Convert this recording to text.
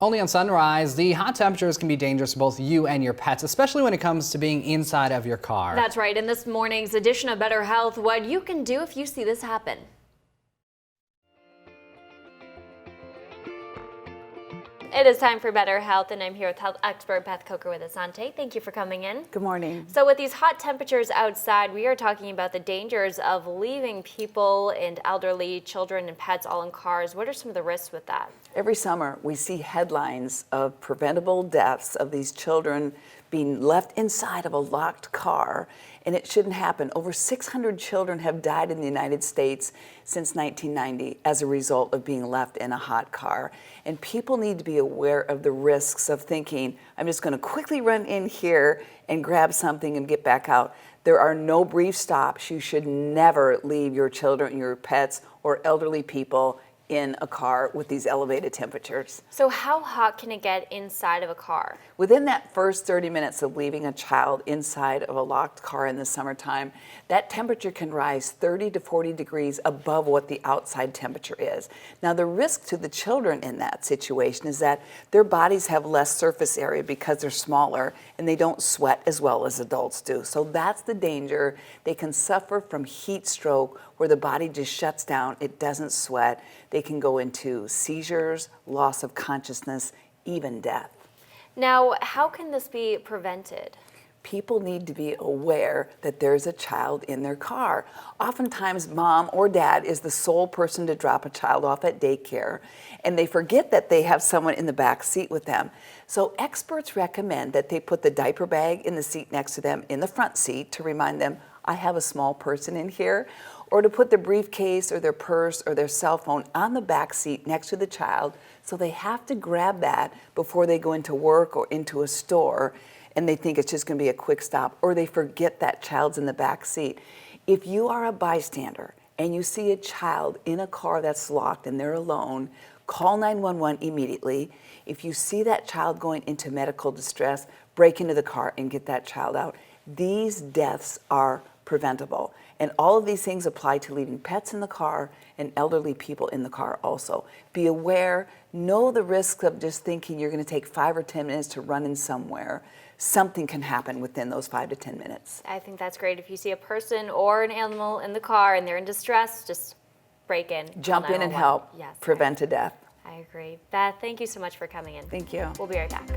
Only on Sunrise, the hot temperatures can be dangerous to both you and your pets, especially when it comes to being inside of your car. That's right. In this morning's edition of Better Health, what you can do if you see this happen. It is time for Better Health, and I'm here with health expert Beth Coker with Asante. Thank you for coming in. Good morning. So with these hot temperatures outside, we are talking about the dangers of leaving people and elderly, children and pets all in cars. What are some of the risks with that? Every summer we see headlines of preventable deaths of these children being left inside of a locked car, and it shouldn't happen. Over 600 children have died in the United States since 1990 as a result of being left in a hot car. And people need to be aware of the risks of thinking, I'm just going to quickly run in here and grab something and get back out. There are no brief stops. You should never leave your children, your pets, or elderly people in a car with these elevated temperatures. So how hot can it get inside of a car? Within that first 30 minutes of leaving a child inside of a locked car in the summertime, that temperature can rise 30 to 40 degrees above what the outside temperature is. Now, the risk to the children in that situation is that their bodies have less surface area because they're smaller and they don't sweat as well as adults do. So that's the danger. They can suffer from heat stroke where the body just shuts down, it doesn't sweat. They can go into seizures, loss of consciousness, even death. Now, how can this be prevented? People need to be aware that there's a child in their car. Oftentimes, mom or dad is the sole person to drop a child off at daycare, and they forget that they have someone in the back seat with them. So experts recommend that they put the diaper bag in the seat next to them in the front seat to remind them, I have a small person in here, or to put their briefcase or their purse or their cell phone on the back seat next to the child, so they have to grab that before they go into work or into a store, and they think it's just going to be a quick stop, or they forget that child's in the back seat. If you are a bystander and you see a child in a car that's locked and they're alone, call 911 immediately. If you see that child going into medical distress, break into the car and get that child out. These deaths are preventable. And all of these things apply to leaving pets in the car and elderly people in the car also. Be aware, know the risks of just thinking you're going to take 5 or 10 minutes to run in somewhere. Something can happen within those 5 to 10 minutes. I think that's great. If you see a person or an animal in the car and they're in distress, just break in. Jump in and help. Yes, prevent a death. I agree. Beth, thank you so much for coming in. Thank you. We'll be right back.